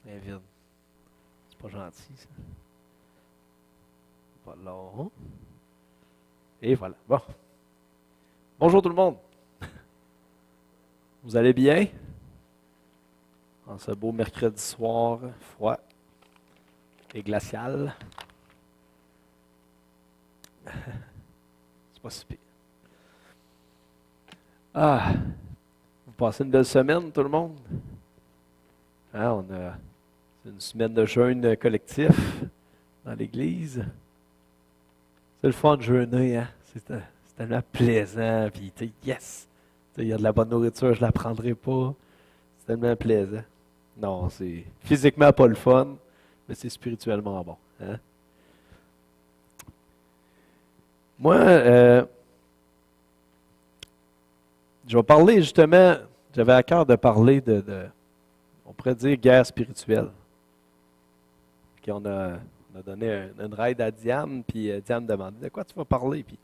Elle est vide. C'est pas gentil, ça. Voilà. Et voilà. Bon. Bonjour tout le monde. Vous allez bien? En ce beau mercredi soir, froid et glacial. C'est pas si pire. Ah! Vous passez une belle semaine, tout le monde? Hein, c'est une semaine de jeûne collectif dans l'église. C'est le fun de jeûner, hein? C'est tellement plaisant, puis yes! Il y a de la bonne nourriture, je ne la prendrai pas. C'est tellement plaisant. Non, c'est physiquement pas le fun, mais c'est spirituellement bon. Hein? Moi, je vais parler justement, j'avais à cœur de parler on pourrait dire guerre spirituelle. Puis on a donné une ride à Diane, puis Diane demandait de quoi tu vas parler. Puis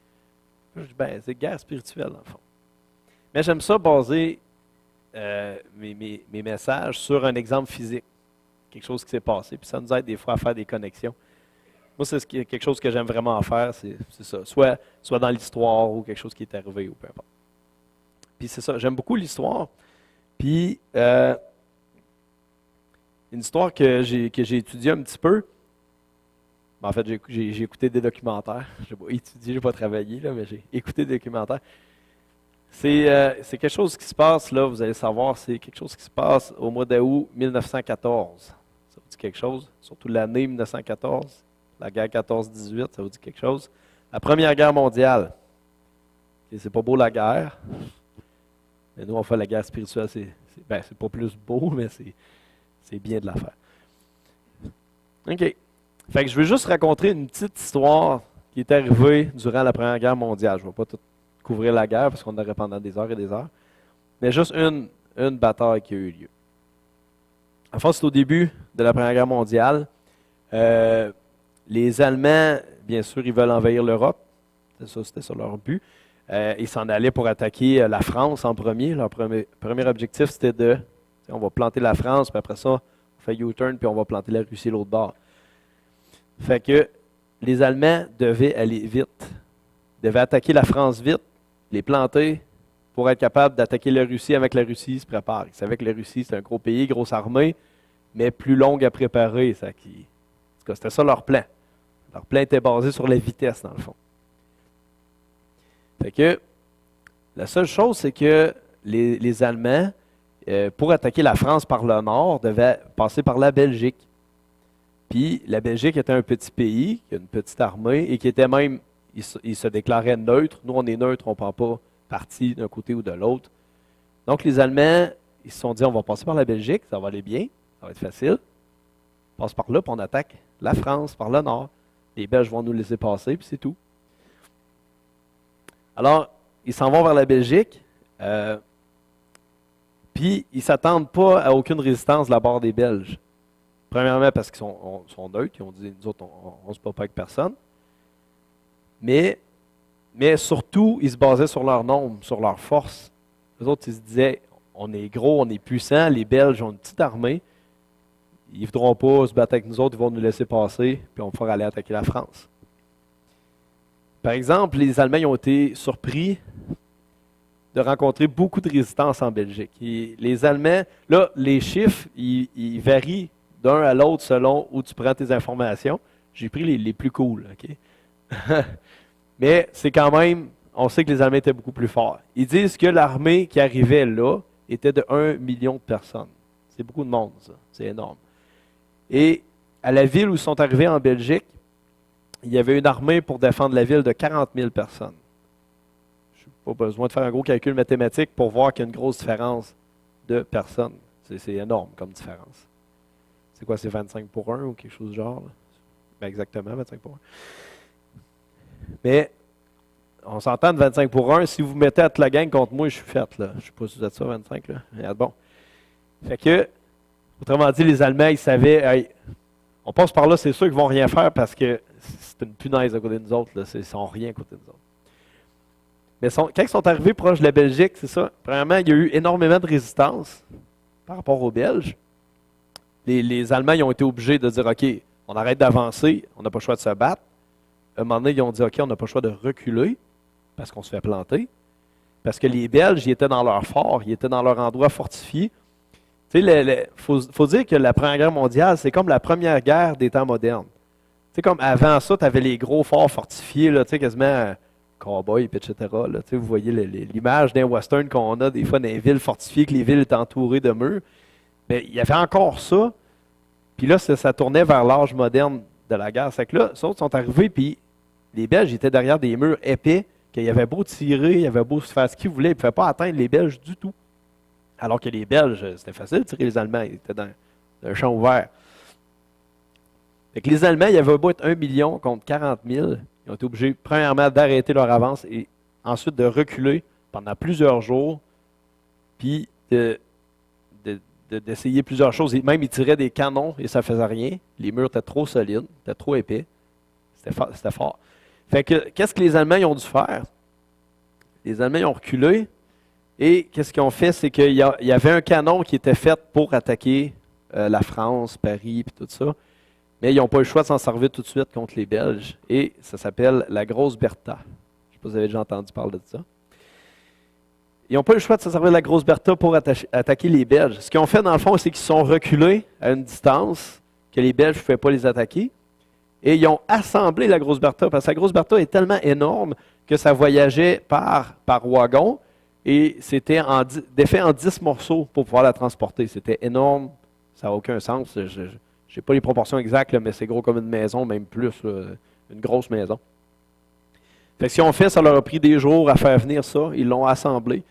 je dis, c'est guerre spirituelle, en fond. Mais j'aime ça baser mes messages sur un exemple physique, quelque chose qui s'est passé, puis ça nous aide des fois à faire des connexions. Moi, c'est quelque chose que j'aime vraiment faire, c'est ça, soit dans l'histoire ou quelque chose qui est arrivé ou peu importe. Puis c'est ça, j'aime beaucoup l'histoire. Puis une histoire que j'ai étudiée un petit peu. En fait, j'ai écouté des documentaires. Je n'ai pas étudié, je n'ai pas travaillé, là, mais j'ai écouté des documentaires. C'est quelque chose qui se passe, là, vous allez savoir, c'est quelque chose qui se passe au mois d'août 1914. Ça vous dit quelque chose? Surtout l'année 1914, la guerre 14-18, ça vous dit quelque chose? La Première Guerre mondiale. C'est pas beau la guerre, mais nous on fait la guerre spirituelle, c'est pas plus beau, mais c'est bien de la faire. OK. Fait que je vais juste raconter une petite histoire qui est arrivée durant la Première Guerre mondiale. Je ne vais pas tout couvrir la guerre parce qu'on aurait pendant des heures et des heures. Mais juste une bataille qui a eu lieu. En fait, c'est au début de la Première Guerre mondiale. Les Allemands, bien sûr, ils veulent envahir l'Europe. C'était ça leur but. Ils s'en allaient pour attaquer la France en premier. Leur premier objectif, c'était on va planter la France, puis après ça, on fait U-turn, puis on va planter la Russie l'autre bord. Fait que les Allemands devaient aller vite. Ils devaient attaquer la France vite, les planter, pour être capable d'attaquer la Russie avec la Russie, ils se préparent. Ils savaient que la Russie, c'est un gros pays, grosse armée, mais plus longue à préparer. En tout cas, c'était ça leur plan. Leur plan était basé sur la vitesse, dans le fond. Fait que la seule chose, c'est que les Allemands, pour attaquer la France par le nord, devaient passer par la Belgique. Puis la Belgique était un petit pays, qui a une petite armée, et qui était même, il se déclarait neutre. Nous, on est neutre, on ne prend pas parti d'un côté ou de l'autre. Donc les Allemands, ils se sont dit, on va passer par la Belgique, ça va aller bien, ça va être facile. On passe par là, puis on attaque la France par le nord. Les Belges vont nous laisser passer, puis c'est tout. Alors, ils s'en vont vers la Belgique, puis ils ne s'attendent pas à aucune résistance de la part des Belges. Premièrement, parce qu'ils sont neutres, ils ont dit, nous autres, on ne se bat pas avec personne. Mais surtout, ils se basaient sur leur nombre, sur leur force. Les autres, ils se disaient, on est gros, on est puissant, les Belges ont une petite armée, ils ne voudront pas se battre avec nous autres, ils vont nous laisser passer, puis on va pouvoir aller attaquer la France. Par exemple, les Allemands ont été surpris de rencontrer beaucoup de résistance en Belgique. Et les Allemands, là, les chiffres, ils varient d'un à l'autre selon où tu prends tes informations. J'ai pris les plus cool, OK? Mais c'est quand même, on sait que les Allemands étaient beaucoup plus forts. Ils disent que l'armée qui arrivait là était de 1 million de personnes. C'est beaucoup de monde, ça. C'est énorme. Et à la ville où ils sont arrivés en Belgique, il y avait une armée pour défendre la ville de 40 000 personnes. Je n'ai pas besoin de faire un gros calcul mathématique pour voir qu'il y a une grosse différence de personnes. C'est énorme comme différence. C'est quoi, c'est 25 pour 1 ou quelque chose du genre? Ben exactement, 25 pour 1. Mais on s'entend de 25 pour 1. Si vous mettez à toute la gang contre moi, je suis fait. Là. Je ne sais pas si vous êtes ça, 25. Là. Regarde, bon. Fait que, autrement dit, les Allemands, ils savaient, hey, on passe par là, c'est sûr qu'ils ne vont rien faire parce que c'est une punaise à côté de nous autres. Là. Ils sont rien à côté de nous autres. Mais quand ils sont arrivés proche de la Belgique, c'est ça. Premièrement, il y a eu énormément de résistance par rapport aux Belges. les Allemands ils ont été obligés de dire, OK, on arrête d'avancer, on n'a pas le choix de se battre. À un moment donné, ils ont dit, OK, on n'a pas le choix de reculer parce qu'on se fait planter. Parce que les Belges, ils étaient dans leur fort, ils étaient dans leur endroit fortifié. Tu sais, faut dire que la Première Guerre mondiale, c'est comme la première guerre des temps modernes. Tu sais, comme avant ça, tu avais les gros forts fortifiés, là, tu sais, quasiment cow-boy, etc. Là, tu sais, vous voyez l'image d'un western qu'on a des fois dans les villes fortifiées, que les villes étaient entourées de murs. Mais il y avait encore ça. Puis là, ça tournait vers l'âge moderne de la guerre. C'est que là, ceux autres sont arrivés, puis les Belges étaient derrière des murs épais, qu'il y avait beau tirer, il y avait beau se faire ce qu'ils voulaient, ils ne pouvaient pas atteindre les Belges du tout. Alors que les Belges, c'était facile de tirer les Allemands, ils étaient dans un champ ouvert. Fait que les Allemands, il y avait beau être 1 million contre 40 000, ils ont été obligés, premièrement, d'arrêter leur avance et ensuite de reculer pendant plusieurs jours, puis d'essayer plusieurs choses. Même, ils tiraient des canons et ça ne faisait rien. Les murs étaient trop solides, étaient trop épais. C'était fort. Fait que, qu'est-ce que les Allemands ils ont dû faire? Les Allemands ils ont reculé et qu'est-ce qu'ils ont fait? C'est qu'il y avait un canon qui était fait pour attaquer la France, Paris et tout ça. Mais ils n'ont pas eu le choix de s'en servir tout de suite contre les Belges. Et ça s'appelle la Grosse Bertha. Je ne sais pas si vous avez déjà entendu parler de ça. Ils n'ont pas eu le choix de se servir de la Grosse Bertha pour attaquer les Belges. Ce qu'ils ont fait, dans le fond, c'est qu'ils sont reculés à une distance que les Belges ne pouvaient pas les attaquer. Et ils ont assemblé la Grosse Bertha, parce que la Grosse Bertha est tellement énorme que ça voyageait par wagon, et c'était défait en 10 morceaux pour pouvoir la transporter. C'était énorme, ça n'a aucun sens. Je n'ai pas les proportions exactes, là, mais c'est gros comme une maison, même plus, là, une grosse maison. Fait que ce qu'ils ont fait, ça leur a pris des jours à faire venir ça, ils l'ont assemblé,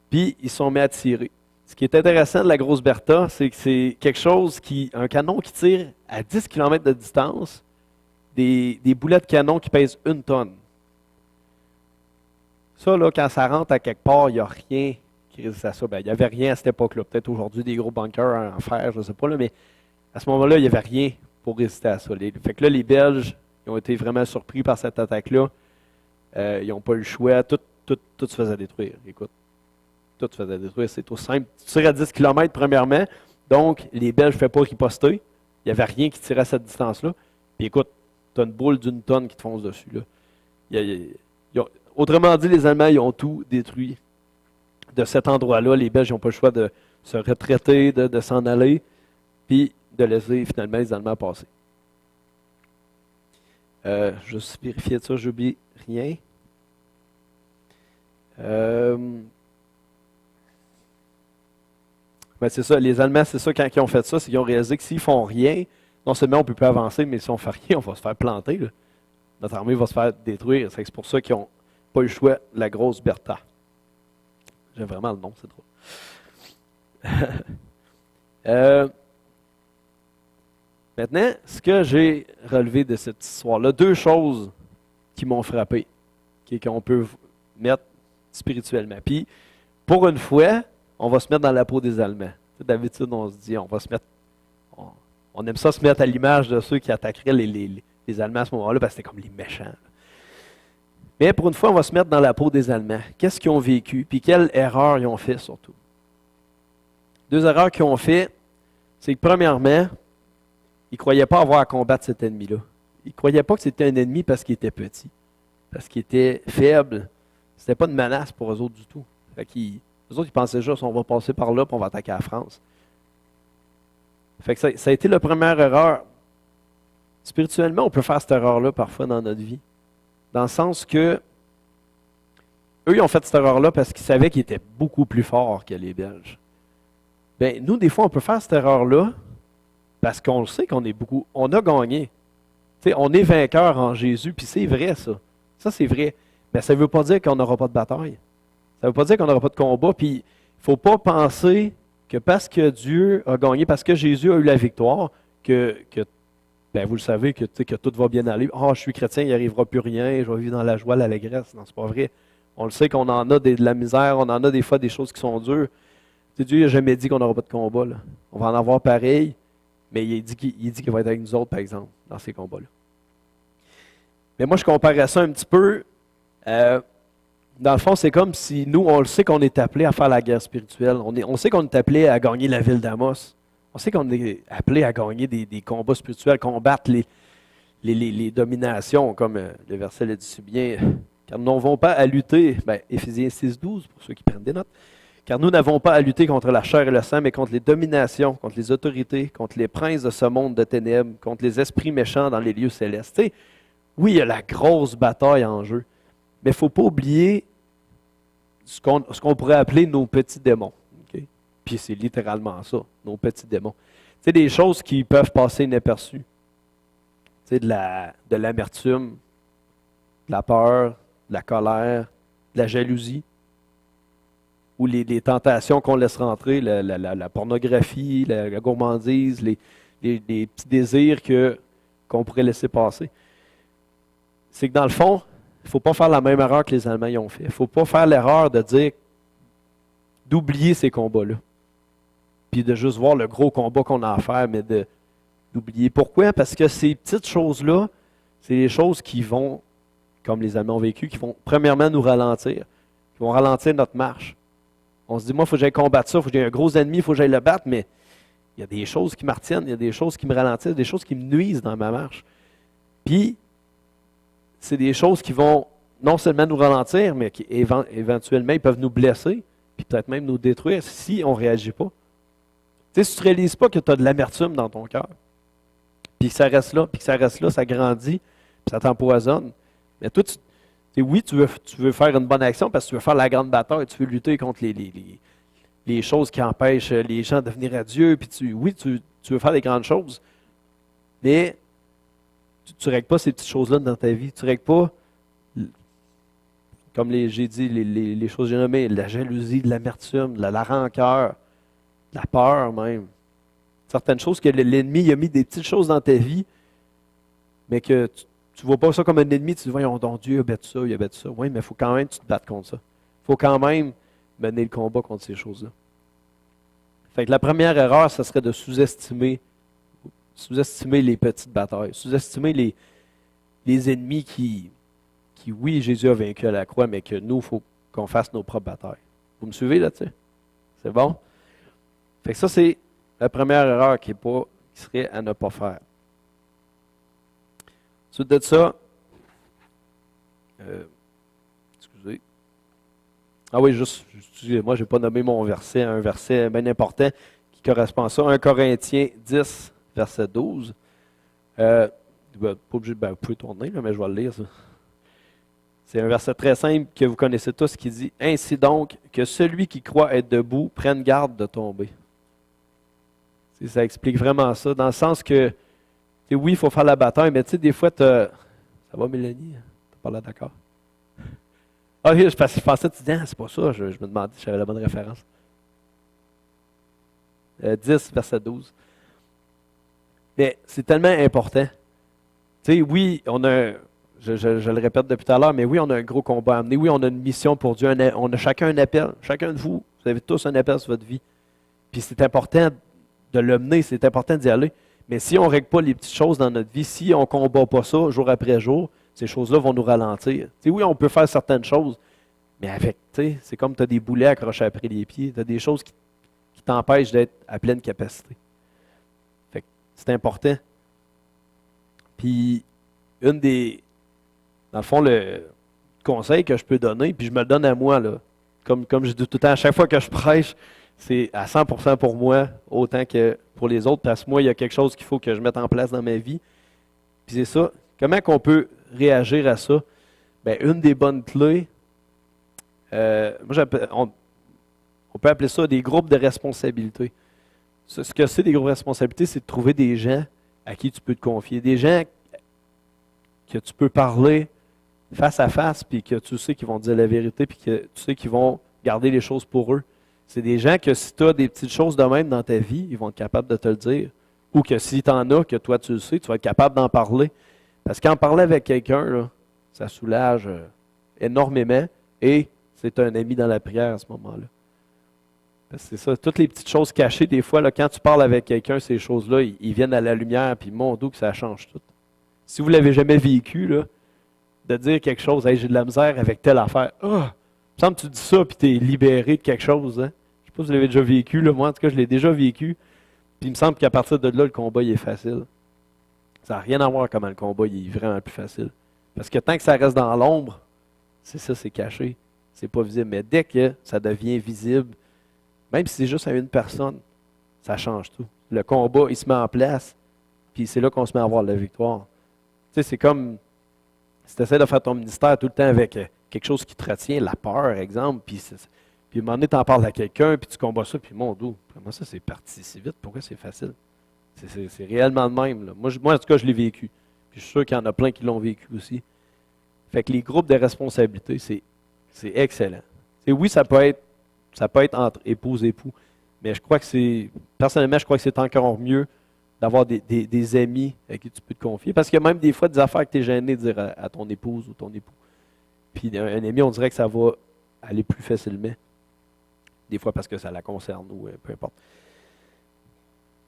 puis ils se sont mis à tirer. Ce qui est intéressant de la Grosse Bertha, c'est que c'est quelque chose un canon qui tire à 10 km de distance, des boulets de canon qui pèsent 1 tonne. Ça, là, quand ça rentre à quelque part, il n'y a rien qui résiste à ça. Ben, il n'y avait rien à cette époque-là. Peut-être aujourd'hui des gros bunkers en fer, je ne sais pas, là, mais à ce moment-là, il n'y avait rien pour résister à ça. Fait que là, les Belges, ils ont été vraiment surpris par cette attaque-là. Ils n'ont pas eu le choix. Tout se faisait détruire. Écoute. Tout se faisait détruire, c'est tout simple. Tu tires à 10 km premièrement, donc les Belges ne faisaient pas riposter. Il n'y avait rien qui tirait à cette distance-là. Puis écoute, tu as une boule d'1 tonne qui te fonce dessus. Là. Autrement dit, les Allemands ils ont tout détruit. De cet endroit-là, les Belges n'ont pas le choix de se retraiter, de s'en aller, puis de laisser finalement les Allemands passer. Juste vérifier ça, j'oublie rien. Ben c'est ça, les Allemands, c'est ça, quand ils ont fait ça, c'est qu'ils ont réalisé que s'ils font rien, non seulement on ne peut plus avancer, mais si on ne fait rien, on va se faire planter. Là. Notre armée va se faire détruire. C'est pour ça qu'ils n'ont pas eu le choix de la Grosse Bertha. J'aime vraiment le nom, c'est drôle. Maintenant, ce que j'ai relevé de cette histoire-là, 2 choses qui m'ont frappé, qu'on peut mettre spirituellement. Puis, pour une fois, on va se mettre dans la peau des Allemands. D'habitude, on se dit, on va se mettre. On aime ça se mettre à l'image de ceux qui attaqueraient les Allemands à ce moment-là, parce que c'était comme les méchants. Là. Mais pour une fois, on va se mettre dans la peau des Allemands. Qu'est-ce qu'ils ont vécu? Puis quelle erreur ils ont fait surtout? 2 erreurs qu'ils ont fait, c'est que premièrement, ils ne croyaient pas avoir à combattre cet ennemi-là. Ils ne croyaient pas que c'était un ennemi parce qu'il était petit, parce qu'il était faible. C'était pas une menace pour eux autres du tout. Fait qu'ils eux autres, ils pensaient juste, on va passer par là et on va attaquer la France. Fait que ça a été la première erreur. Spirituellement, on peut faire cette erreur-là parfois dans notre vie. Dans le sens que, eux, ils ont fait cette erreur-là parce qu'ils savaient qu'ils étaient beaucoup plus forts que les Belges. Bien, nous, des fois, on peut faire cette erreur-là parce qu'on le sait qu'on est beaucoup. On a gagné. T'sais, on est vainqueur en Jésus, puis c'est vrai, ça. Ça, c'est vrai. Mais ça ne veut pas dire qu'on n'aura pas de bataille. Ça ne veut pas dire qu'on n'aura pas de combat. Puis, il ne faut pas penser que parce que Dieu a gagné, parce que Jésus a eu la victoire, que ben vous le savez, que tout va bien aller. Je suis chrétien, il n'arrivera plus rien, je vais vivre dans la joie, l'allégresse. Non, c'est pas vrai. On le sait qu'on en a de la misère, on en a des fois des choses qui sont dures. Dieu n'a jamais dit qu'on n'aura pas de combat. Là. On va en avoir pareil, mais il dit qu'il va être avec nous autres, par exemple, dans ces combats-là. Mais moi, je comparais ça un petit peu. Dans le fond, c'est comme si nous, on le sait qu'on est appelé à faire la guerre spirituelle. On sait qu'on est appelé à gagner la ville d'Amos. On sait qu'on est appelé à gagner des combats spirituels, combattre les dominations, comme le verset le dit si bien. Car nous n'avons pas à lutter, Éphésiens 6,12, pour ceux qui prennent des notes. Car nous n'avons pas à lutter contre la chair et le sang, mais contre les dominations, contre les autorités, contre les princes de ce monde de ténèbres, contre les esprits méchants dans les lieux célestes. Tu sais, oui, il y a la grosse bataille en jeu, mais il ne faut pas oublier ce qu'on pourrait appeler nos petits démons. Okay? Puis c'est littéralement ça, nos petits démons. Tu sais, des choses qui peuvent passer inaperçues. Tu sais, de l'amertume, de la peur, de la colère, de la jalousie, ou les tentations qu'on laisse rentrer, la pornographie, la gourmandise, les petits désirs qu'on pourrait laisser passer. C'est que dans le fond, il ne faut pas faire la même erreur que les Allemands y ont fait. Il ne faut pas faire l'erreur d'oublier ces combats-là. Puis de juste voir le gros combat qu'on a à faire, mais d'oublier. Pourquoi? Parce que ces petites choses-là, c'est les choses qui vont, comme les Allemands ont vécu, qui vont premièrement nous ralentir, qui vont ralentir notre marche. On se dit, moi, il faut que j'aille combattre ça, il faut que j'ai un gros ennemi, il faut que j'aille le battre, mais il y a des choses qui me retiennent, il y a des choses qui me ralentissent, des choses qui me nuisent dans ma marche. Puis, c'est des choses qui vont non seulement nous ralentir, mais qui éventuellement, ils peuvent nous blesser, puis peut-être même nous détruire si on ne réagit pas. Tu sais, si tu ne réalises pas que tu as de l'amertume dans ton cœur, puis que ça reste là, ça grandit, puis ça t'empoisonne, mais toi, oui, tu veux faire une bonne action parce que tu veux faire la grande bataille, tu veux lutter contre les choses qui empêchent les gens de venir à Dieu, puis tu veux faire des grandes choses, mais tu ne règles pas ces petites choses-là dans ta vie. Tu ne règles pas, comme j'ai dit, les choses que j'ai nommées, la jalousie, de l'amertume, de la rancœur, de la peur même. Certaines choses que l'ennemi a mis des petites choses dans ta vie, mais que tu ne vois pas ça comme un ennemi, tu te dis, voyons donc, Dieu a battu ça, il a battu ça. Oui, mais il faut quand même que tu te battes contre ça. Il faut quand même mener le combat contre ces choses-là. Fait que la première erreur, ce serait de sous-estimer les petites batailles, sous-estimer les ennemis qui, oui, Jésus a vaincu à la croix, mais que nous, il faut qu'on fasse nos propres batailles. Vous me suivez là-dessus? C'est bon? Fait que ça, c'est la première erreur qui serait à ne pas faire. Ensuite de ça, excusez. Ah oui, excusez-moi, je n'ai pas nommé mon verset, un verset bien important qui correspond à ça. 1 Corinthiens 10, verset 12. Pas obligé, vous pouvez tourner, là, mais je vais le lire. Ça. C'est un verset très simple que vous connaissez tous qui dit « Ainsi donc, que celui qui croit être debout prenne garde de tomber. » Ça explique vraiment ça, dans le sens que oui, il faut faire la bataille, mais tu sais, des fois, ça va, Mélanie? T'as pas l'air d'accord? Ah oui, je pensais que tu disais, c'est pas ça, je me demandais si j'avais la bonne référence. 10, verset 12. Mais c'est tellement important. Tu sais, oui, je le répète depuis tout à l'heure, mais oui, on a un gros combat à amener. Oui, on a une mission pour Dieu. On a chacun un appel. Chacun de vous avez tous un appel sur votre vie. Puis c'est important de le mener, c'est important d'y aller. Mais si on ne règle pas les petites choses dans notre vie, si on ne combat pas ça jour après jour, ces choses-là vont nous ralentir. Tu sais, oui, on peut faire certaines choses, mais c'est comme tu as des boulets accrochés après les pieds. Tu as des choses qui t'empêchent d'être à pleine capacité. Fait que c'est important. Puis, dans le fond, le conseil que je peux donner, puis je me le donne à moi, là, comme je dis tout le temps, à chaque fois que je prêche, c'est à 100% pour moi, autant que pour les autres, parce que moi, il y a quelque chose qu'il faut que je mette en place dans ma vie. Puis c'est ça. Comment qu'on peut réagir à ça? Bien, une des bonnes clés, on peut appeler ça des groupes de responsabilité. Ce que c'est des groupes de responsabilité, c'est de trouver des gens à qui tu peux te confier, des gens que tu peux parler face à face, puis que tu sais qu'ils vont te dire la vérité, puis que tu sais qu'ils vont garder les choses pour eux. C'est des gens que si tu as des petites choses de même dans ta vie, ils vont être capables de te le dire. Ou que si tu en as, que toi tu le sais, tu vas être capable d'en parler. Parce qu'en parler avec quelqu'un, là, ça soulage énormément et c'est un ami dans la prière à ce moment-là. Parce que c'est ça, toutes les petites choses cachées, des fois, là, quand tu parles avec quelqu'un, ces choses-là, ils viennent à la lumière, puis mon Dieu, que ça change tout. Si vous ne l'avez jamais vécu, là, de dire quelque chose, hey, j'ai de la misère avec telle affaire, il me semble que tu dis ça, puis tu es libéré de quelque chose. Hein? Je ne sais pas si vous l'avez déjà vécu, là. Moi, en tout cas, je l'ai déjà vécu. Puis il me semble qu'à partir de là, le combat il est facile. Ça n'a rien à voir comment le combat il est vraiment plus facile. Parce que tant que ça reste dans l'ombre, c'est ça, c'est caché. C'est pas visible. Mais dès que ça devient visible, même si c'est juste à une personne, ça change tout. Le combat, il se met en place, puis c'est là qu'on se met à avoir la victoire. Tu sais, c'est comme si tu essaies de faire ton ministère tout le temps avec quelque chose qui te retient, la peur, exemple, puis à un moment donné, tu en parles à quelqu'un, puis tu combats ça, puis mon dos, comment ça, c'est parti si vite? Pourquoi c'est facile? C'est réellement le même. Là. Moi, en tout cas, je l'ai vécu. Puis je suis sûr qu'il y en a plein qui l'ont vécu aussi. Fait que les groupes de responsabilité, c'est excellent. Oui, ça peut être entre épouses et époux, mais personnellement, je crois que c'est encore mieux d'avoir des amis à qui tu peux te confier. Parce qu'il y a même des fois des affaires que tu es gêné de dire à ton épouse ou ton époux. Puis un ami, on dirait que ça va aller plus facilement. Des fois parce que ça la concerne ou peu importe.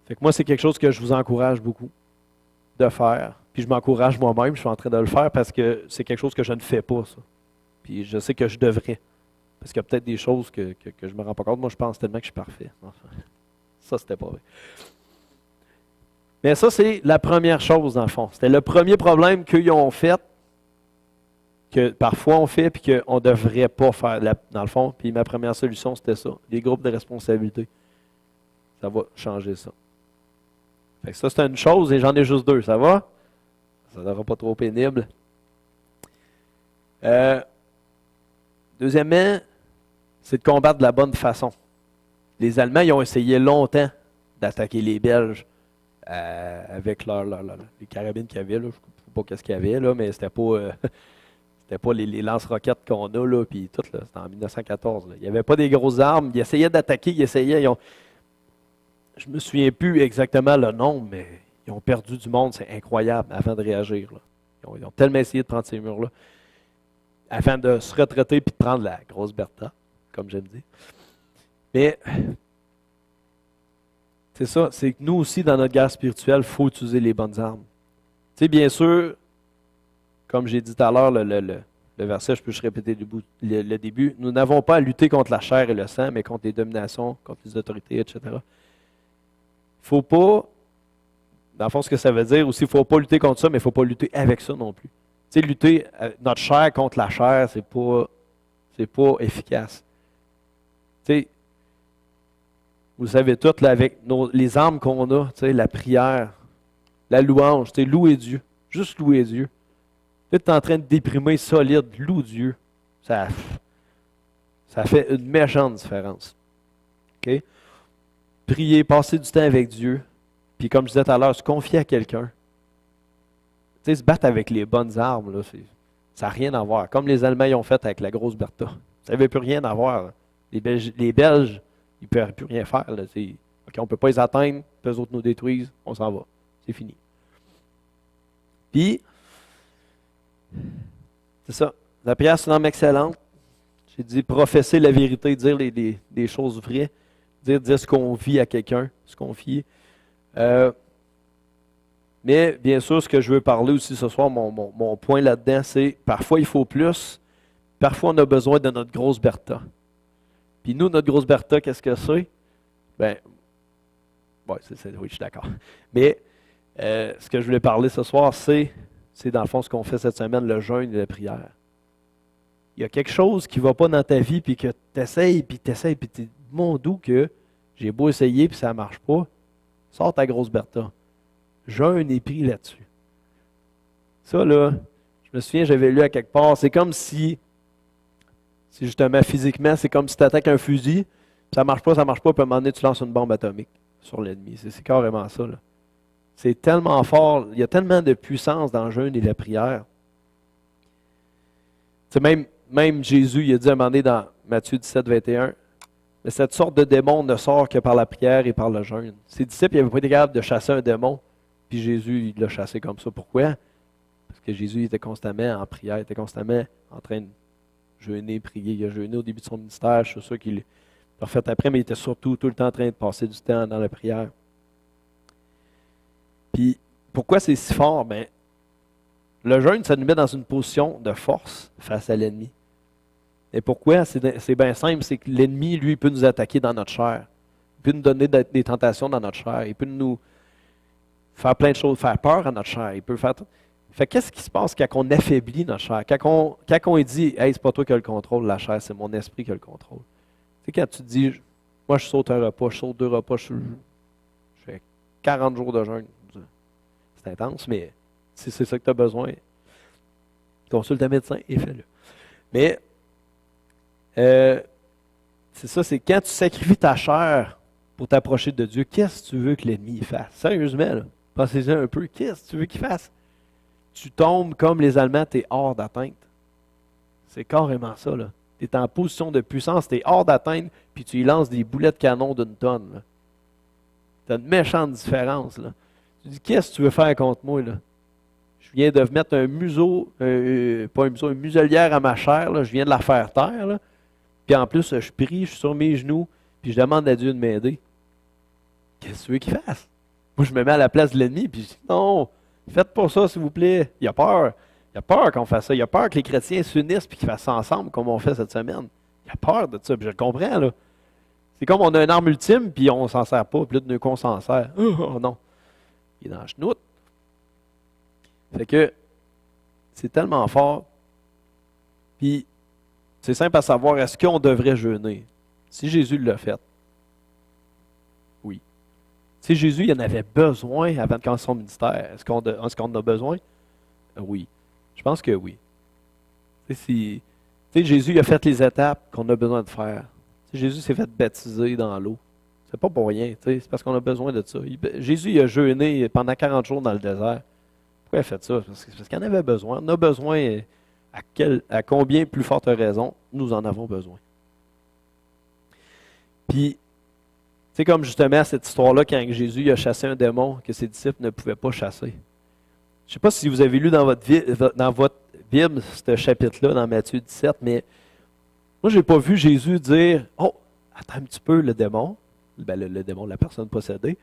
Fait que moi, c'est quelque chose que je vous encourage beaucoup de faire. Puis je m'encourage moi-même, je suis en train de le faire parce que c'est quelque chose que je ne fais pas, ça. Puis je sais que je devrais. Parce qu'il y a peut-être des choses que je ne me rends pas compte. Moi, je pense tellement que je suis parfait. Enfin, ça, c'était pas vrai. Mais ça, c'est la première chose, dans le fond. C'était le premier problème qu'ils ont fait, que parfois on fait, puis qu'on ne devrait pas faire, dans le fond. Puis ma première solution, c'était ça. Les groupes de responsabilité. Ça va changer ça. Fait que ça, c'est une chose, et j'en ai juste deux. Ça va? Ça ne sera pas trop pénible. Deuxièmement, c'est de combattre de la bonne façon. Les Allemands, ils ont essayé longtemps d'attaquer les Belges avec les carabines qu'il y avait. Là. Je ne sais pas qu'est-ce qu'il y avait, là, mais c'était pas les lance-roquettes qu'on a, là, puis tout, là, c'était en 1914. Là. Il n'y avait pas des grosses armes. Ils essayaient d'attaquer, je ne me souviens plus exactement le nombre, mais ils ont perdu du monde, c'est incroyable, avant de réagir. Là. Ils ont tellement essayé de prendre ces murs-là, avant de se retraiter et de prendre la grosse Bertha, comme j'aime dire. Mais, c'est ça, c'est que nous aussi, dans notre guerre spirituelle, il faut utiliser les bonnes armes. Tu sais, bien sûr, comme j'ai dit tout à l'heure, le verset, je peux juste répéter le début, nous n'avons pas à lutter contre la chair et le sang, mais contre les dominations, contre les autorités, etc. Il ne faut pas, dans le fond, ce que ça veut dire aussi, il ne faut pas lutter contre ça, mais il ne faut pas lutter avec ça non plus. Tu sais, lutter notre chair contre la chair, c'est pas efficace. Tu sais, vous savez tout, là, avec les armes qu'on a, tu sais, la prière, la louange, tu sais, louer Dieu, juste louer Dieu. Tu es en train de déprimer solide, loue Dieu. Ça fait une méchante différence. OK? Prier, passer du temps avec Dieu, puis comme je disais tout à l'heure, se confier à quelqu'un. Tu sais, se battre avec les bonnes armes, là, ça n'a rien à voir. Comme les Allemands y ont fait avec la grosse Bertha. Ça n'avait plus rien à voir. Les Belges, ils ne peuvent plus rien faire. Là, OK, on ne peut pas les atteindre, puis eux autres nous détruisent, on s'en va. C'est fini. Puis, c'est ça. La prière, c'est une arme excellente. J'ai dit professer la vérité, dire des choses vraies, dire ce qu'on vit à quelqu'un, se confier. Mais bien sûr, ce que je veux parler aussi ce soir, mon point là-dedans, c'est parfois il faut plus, parfois on a besoin de notre grosse Bertha. Puis nous, notre grosse Bertha, qu'est-ce que c'est? Ben, oui, je suis d'accord. Mais ce que je voulais parler ce soir, c'est dans le fond ce qu'on fait cette semaine, le jeûne et la prière. Il y a quelque chose qui ne va pas dans ta vie, puis que tu essayes, puis tu dis, mon doux que j'ai beau essayer, puis ça ne marche pas. Sors ta grosse Bertha. Jeûne et prie là-dessus. Ça, là, je me souviens, j'avais lu à quelque part, c'est comme si justement, physiquement, c'est comme si tu attaques un fusil, puis ça ne marche pas, puis à un moment donné, tu lances une bombe atomique sur l'ennemi. C'est carrément ça, là. C'est tellement fort, il y a tellement de puissance dans le jeûne et la prière. Tu sais, même Jésus, il a dit à un moment donné dans Matthieu 17, 21, mais cette sorte de démon ne sort que par la prière et par le jeûne. Ses disciples n'avaient pas été capables de chasser un démon, puis Jésus, il l'a chassé comme ça. Pourquoi? Parce que Jésus était constamment en prière, il était constamment en train de jeûner, prier. Il a jeûné au début de son ministère, je suis sûr qu'il l'a fait après, mais il était surtout tout le temps en train de passer du temps dans la prière. Puis, pourquoi c'est si fort? Ben, le jeûne, ça nous met dans une position de force face à l'ennemi. Et pourquoi? C'est bien simple, c'est que l'ennemi, lui, peut nous attaquer dans notre chair. peut nous donner des tentations dans notre chair. Il peut nous faire plein de choses, faire peur à notre chair. Il peut faire tout. Fait qu'est-ce qui se passe quand on affaiblit notre chair? Quand on dit, hey, c'est pas toi qui as le contrôle, la chair, c'est mon esprit qui a le contrôle. Tu sais, quand tu dis, moi, je saute un repas, je saute 2 repas, je fais 40 jours de jeûne. C'est intense, mais si c'est ça que tu as besoin, consulte un médecin et fais-le. Mais, c'est ça, c'est quand tu sacrifies ta chair pour t'approcher de Dieu, qu'est-ce que tu veux que l'ennemi fasse? Sérieusement, là, pensez-y un peu, qu'est-ce que tu veux qu'il fasse? Tu tombes comme les Allemands, tu es hors d'atteinte. C'est carrément ça, là. Tu es en position de puissance, tu es hors d'atteinte, puis tu y lances des boulets de canon d'une tonne. Tu as une méchante différence, là. Tu dis, qu'est-ce que tu veux faire contre moi, là? Je viens de mettre un museau, pas un museau, une muselière à ma chair, là. Je viens de la faire taire, là. Puis en plus, je prie, je suis sur mes genoux, puis je demande à Dieu de m'aider. Qu'est-ce que tu veux qu'il fasse? Moi, je me mets à la place de l'ennemi, puis je dis, non, faites pas ça, s'il vous plaît. Il a peur. Il a peur qu'on fasse ça. Il a peur que les chrétiens s'unissent et qu'ils fassent ça ensemble, comme on fait cette semaine. Il a peur de ça, puis je le comprends, là. C'est comme on a une arme ultime, puis on s'en sert pas, puis là, d'un coup, on s'en sert. Oh non. Il est dans la chenoute. Fait que, c'est tellement fort. Puis, c'est simple à savoir, est-ce qu'on devrait jeûner? Si Jésus l'a fait, oui. Si Jésus il en avait besoin avant de commencer son ministère, est-ce qu'on en a besoin? Oui. Je pense que oui. Si Jésus a fait les étapes qu'on a besoin de faire. Si Jésus s'est fait baptiser dans l'eau. C'est pas pour rien. C'est parce qu'on a besoin de ça. Jésus il a jeûné pendant 40 jours dans le désert. Pourquoi il a fait ça? Parce qu'il en avait besoin. On a besoin, à combien plus forte raison, nous en avons besoin. Puis, c'est comme justement cette histoire-là quand Jésus a chassé un démon que ses disciples ne pouvaient pas chasser. Je ne sais pas si vous avez lu dans votre Bible ce chapitre-là, dans Matthieu 17, mais moi, je n'ai pas vu Jésus dire, « Oh, attends un petit peu, le démon, ben, le démon, la personne possédée,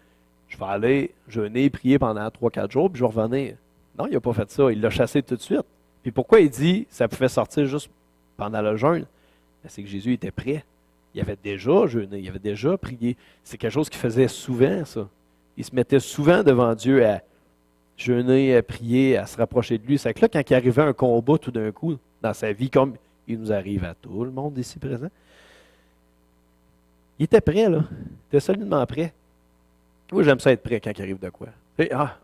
je vais aller jeûner, prier pendant 3-4 jours, puis je vais revenir. » Non, il n'a pas fait ça. Il l'a chassé tout de suite. Puis pourquoi il dit ça pouvait sortir juste pendant le jeûne? Ben, c'est que Jésus était prêt. Il avait déjà jeûné, il avait déjà prié. C'est quelque chose qu'il faisait souvent, ça. Il se mettait souvent devant Dieu à jeûner, à prier, à se rapprocher de lui. C'est que là, quand il arrivait un combat tout d'un coup dans sa vie, comme il nous arrive à tout le monde ici présent, il était prêt, là. Il était solidement prêt. Moi, j'aime ça être prêt quand il arrive de quoi.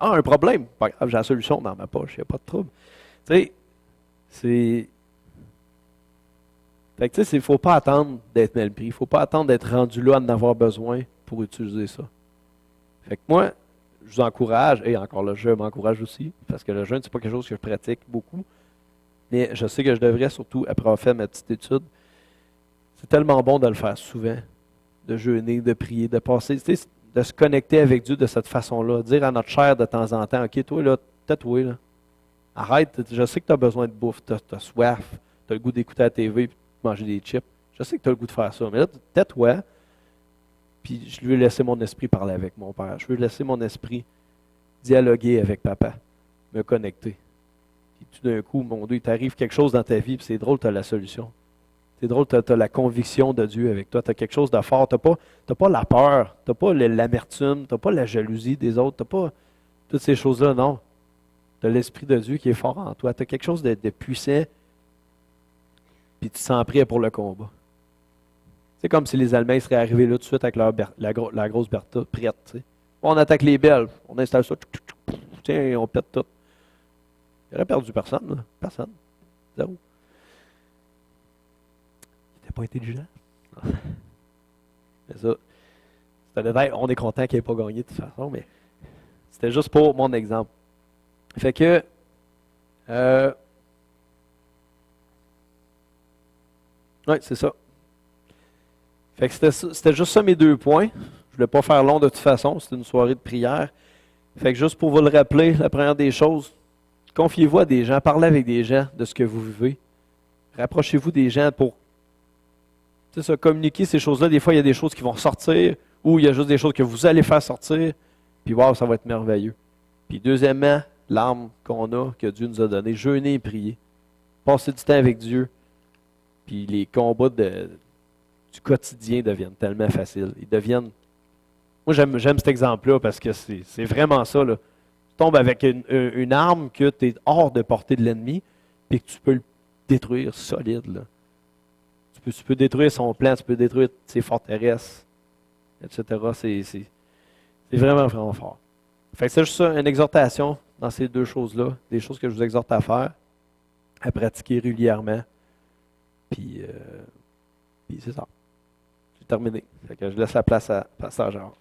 Un problème, pas grave, j'ai la solution dans ma poche, il n'y a pas de trouble. Tu sais, c'est... Fait que tu sais, il ne faut pas attendre d'être mal pris. Il ne faut pas attendre d'être rendu là à en avoir besoin pour utiliser ça. Fait que moi, je vous encourage, et encore là, je m'encourage aussi, parce que le jeûne, c'est pas quelque chose que je pratique beaucoup, mais je sais que je devrais, surtout après avoir fait ma petite étude, c'est tellement bon de le faire souvent, de jeûner, de prier, de passer, tu sais, de se connecter avec Dieu de cette façon-là, dire à notre chair de temps en temps, OK, toi là, tais-toi là, arrête, je sais que tu as besoin de bouffe, tu as soif, tu as le goût d'écouter la TV, manger des chips. Je sais que tu as le goût de faire ça, mais là, tais-toi, puis je veux laisser mon esprit parler avec mon Père. Je veux laisser mon esprit dialoguer avec Papa, me connecter. Puis tout d'un coup, mon Dieu, il t'arrive quelque chose dans ta vie, puis c'est drôle, tu as la solution. C'est drôle, tu as la conviction de Dieu avec toi. Tu as quelque chose de fort. Tu n'as pas la peur, tu n'as pas l'amertume, tu n'as pas la jalousie des autres, tu n'as pas toutes ces choses-là, non. Tu as l'Esprit de Dieu qui est fort en toi. Tu as quelque chose de puissant, puis tu te sens prêt pour le combat. C'est comme si les Allemands seraient arrivés là tout de suite avec la grosse Bertha prête. T'sais. On attaque les Belges, on installe ça, tiens, on pète tout. Il n'aurait perdu personne, là. Personne. Zéro. Il n'était pas intelligent. Mais ça, c'est un détail. On est content qu'il n'ait pas gagné de toute façon, mais c'était juste pour mon exemple. Fait que, oui, c'est ça. Fait que c'était juste ça mes 2 points. Je ne voulais pas faire long de toute façon, c'était une soirée de prière. Fait que juste pour vous le rappeler, la première des choses, confiez-vous à des gens, parlez avec des gens de ce que vous vivez. Rapprochez-vous des gens pour communiquer ces choses-là. Des fois, il y a des choses qui vont sortir, ou il y a juste des choses que vous allez faire sortir, puis wow, ça va être merveilleux. Puis deuxièmement, l'arme qu'on a, que Dieu nous a donnée, jeûner et prier. Passer du temps avec Dieu, puis les combats du quotidien deviennent tellement faciles. Ils deviennent Moi, j'aime cet exemple-là parce que c'est vraiment ça, là. Tu tombes avec une arme que tu es hors de portée de l'ennemi, puis que tu peux le détruire solide, là. Tu peux détruire son plan, tu peux détruire ses forteresses, etc. C'est vraiment, vraiment fort. Fait que c'est juste ça, une exhortation dans ces deux choses-là, des choses que je vous exhorte à faire, à pratiquer régulièrement. Puis c'est ça. J'ai terminé. Fait que je laisse la place à Pasteur Gérard.